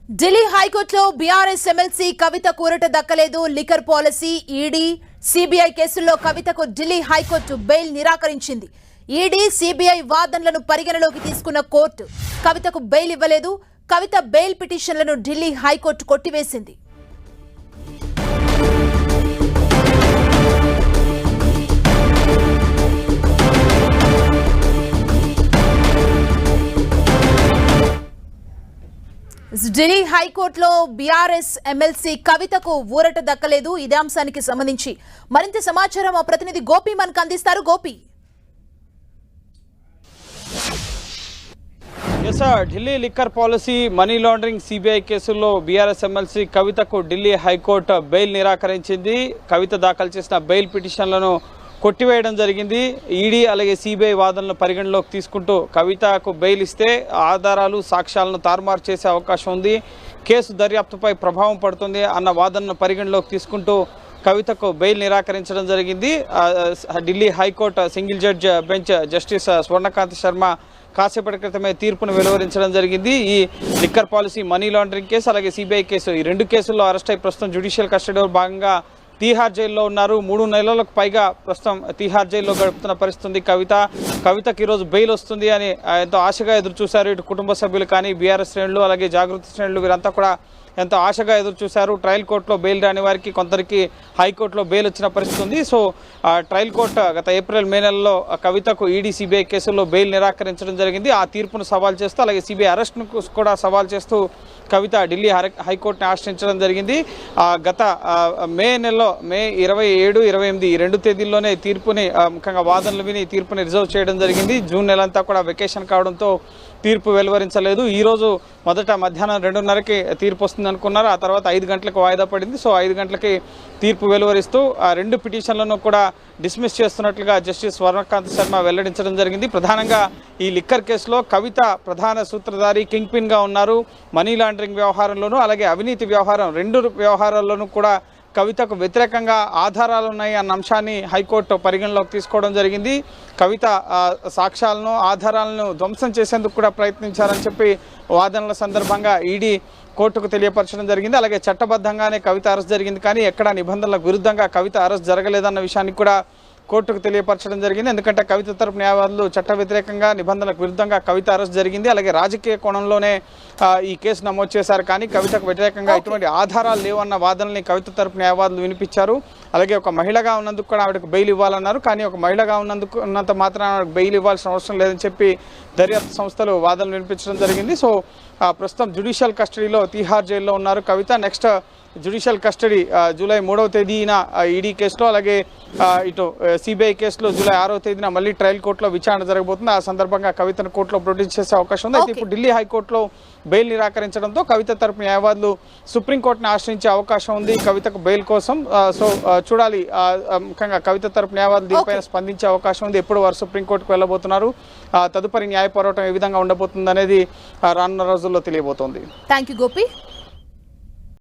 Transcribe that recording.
ఢిల్లీ హైకోర్టులో BRS MLC కవిత కూరట దక్కలేదు. Liquor policy, ED, CBI కేసుల్లో కవితకు ఢిల్లీ హైకోర్టు బెయిల్ నిరాకరించింది. ఈడీ, సిబిఐ వాదనలను పరిగణలోకి తీసుకున్న కోర్టు కవితకు బెయిల్ ఇవ్వలేదు. కవిత బెయిల్ పిటిషన్లను ఢిల్లీ హైకోర్టు కొట్టివేసింది. ఢిల్లీ హైకోర్టులో బీఆర్ఎస్ ఎమ్మెల్సీ కవితకు ఊరట దక్కలేదు. ఇదే అంశానికి సంబంధించి మరింత సమాచారం మా ప్రతినిధి గోపి మనకు అందిస్తారు. Gopi, Delhi liquor policy, money laundering, CBI కేసుల్లో బీఆర్ఎస్ ఎమ్మెల్సీ కవితకు ఢిల్లీ హైకోర్టు బెయిల్ నిరాకరించింది. కవిత దాఖలు చేసిన బెయిల్ పిటిషన్లను కొట్టివేయడం జరిగింది. ఈడీ అలాగే సిబిఐ వాదనలు పరిగణలోకి తీసుకుంటూ కవితకు బెయిల్ ఇస్తే ఆధారాలు, సాక్ష్యాలను తారుమారు చేసే అవకాశం ఉంది, కేసు దర్యాప్తుపై ప్రభావం పడుతుంది అన్న వాదనను పరిగణలోకి తీసుకుంటూ కవితకు బెయిల్ నిరాకరించడం జరిగింది. Delhi high court single judge bench justice Swarnakant Sharma కాసేపటి క్రితమే తీర్పును వెలువరించడం జరిగింది. ఈ liquor policy, money laundering case అలాగే సిబిఐ కేసు, ఈ రెండు కేసుల్లో అరెస్ట్ అయి ప్రస్తుతం జ్యుడిషియల్ కస్టడీలో భాగంగా తీహార్ జైల్లో ఉన్నారు. 3 నెలలకు పైగా ప్రస్తుతం తీహార్ జైల్లో గడుపుతున్న పరిస్థితి కవితకి ఈరోజు బెయిల్ వస్తుంది అని ఎంతో ఆశగా ఎదురు చూశారు. ఇటు కుటుంబ సభ్యులు కానీ, బీఆర్ఎస్ శ్రేణులు అలాగే జాగృతి శ్రేణులు వీరంతా కూడా ఎంతో ఆశగా ఎదురు చూశారు. ట్రయల్ కోర్టులో బెయిల్ రాని వారికి కొందరికి హైకోర్టులో బెయిల్ వచ్చిన పరిస్థితి ఉంది. సో ట్రయల్ కోర్టు గత ఏప్రిల్, మే నెలలో కవితకు ఈడీ, సిబిఐ కేసుల్లో బెయిల్ నిరాకరించడం జరిగింది. ఆ తీర్పును సవాల్ చేస్తూ అలాగే సిబిఐ అరెస్ట్ను కూడా సవాల్ చేస్తూ కవిత ఢిల్లీ హైకోర్టుని ఆశ్రయించడం జరిగింది. గత మే నెలలో మే 27, 28 ఈ 2 తేదీల్లోనే తీర్పుని ముఖ్యంగా వాదనలు విని తీర్పుని రిజర్వ్ చేయడం జరిగింది. జూన్ నెలంతా కూడా వెకేషన్ కావడంతో తీర్పు వెలువరించలేదు. ఈరోజు మొదట మధ్యాహ్నం 2:30కి తీర్పు వస్తుంది అనుకున్నారు. ఆ తర్వాత 5 గంటలకు వాయిదా పడింది. సో 5 గంటలకి తీర్పు వెలువరిస్తూ ఆ 2 పిటిషన్లను కూడా డిస్మిస్ చేస్తున్నట్లుగా జస్టిస్ స్వర్ణకాంత్ శర్మ వెల్లడించడం జరిగింది. ప్రధానంగా ఈ లిక్కర్ కేసులో కవిత ప్రధాన సూత్రధారి, కింగ్ పిన్గా ఉన్నారు. మనీ లాండరింగ్ వ్యవహారంలోనూ అలాగే అవినీతి వ్యవహారం, 2 వ్యవహారాల్లోనూ కూడా కవితకు వ్యతిరేకంగా ఆధారాలు ఉన్నాయి అన్న అంశాన్ని హైకోర్టు పరిగణలోకి తీసుకోవడం జరిగింది. కవిత సాక్ష్యాలను, ఆధారాలను ధ్వంసం చేసేందుకు కూడా ప్రయత్నించారని చెప్పి వాదనల సందర్భంగా ఈడీ కోర్టుకు తెలియపరచడం జరిగింది. అలాగే చట్టబద్ధంగానే కవిత అరెస్ట్ జరిగింది, కానీ ఎక్కడా నిబంధనలకు విరుద్ధంగా కవిత అరెస్ట్ జరగలేదన్న విషయాన్ని కూడా కోర్టుకు తెలియపరచడం జరిగింది. ఎందుకంటే కవిత తరపు న్యాయవాదులు చట్ట వ్యతిరేకంగా, నిబంధనలకు విరుద్ధంగా కవిత అరెస్ట్ జరిగింది, అలాగే రాజకీయ కోణంలోనే ఈ కేసు నమోదు చేశారు, కానీ కవితకు వ్యతిరేకంగా ఎటువంటి ఆధారాలు లేవన్న వాదనల్ని కవిత తరపు న్యాయవాదులు వినిపించారు. అలాగే ఒక మహిళగా ఉన్నందుకు కూడా ఆవిడకు బెయిల్ ఇవ్వాలన్నారు, కానీ ఒక మహిళగా ఉన్నంత మాత్రాన బెయిల్ ఇవ్వాల్సిన అవసరం లేదని చెప్పి దర్యాప్తు సంస్థలు వాదనలు వినిపించడం జరిగింది. సో ప్రస్తుతం జ్యుడిషియల్ కస్టడీలో తీహార్ జైల్లో ఉన్నారు కవిత. నెక్స్ట్ జ్యుడిషియల్ కస్టడీ జూలై 3వ తేదీన ఈడీ కేసులో, అలాగే ఇటు సిబిఐ కేసులో జూలై 6వ తేదీన మళ్ళీ ట్రయల్ కోర్టులో విచారణ జరగబోతుంది. ఆ సందర్భంగా కవితను కోర్టులో ప్రొడ్యూస్ చేసే అవకాశం ఉంది. అయితే ఇప్పుడు ఢిల్లీ హైకోర్టులో బెయిల్ నిరాకరించడంతో కవిత తరపు న్యాయవాదులు సుప్రీంకోర్టును ఆశ్రయించే అవకాశం ఉంది కవితకు బెయిల్ కోసం. సో చూడాలి, ముఖ్యంగా కవిత తరపు న్యాయవాదులు దీనిపైన స్పందించే అవకాశం ఉంది. ఎప్పుడు వారు సుప్రీంకోర్టుకు వెళ్ళబోతున్నారు, తదుపరి న్యాయ పోరాటం ఏ విధంగా ఉండబోతుంది అనేది రానున్న రోజుల్లో తెలియబోతోంది. థాంక్యూ గోపి.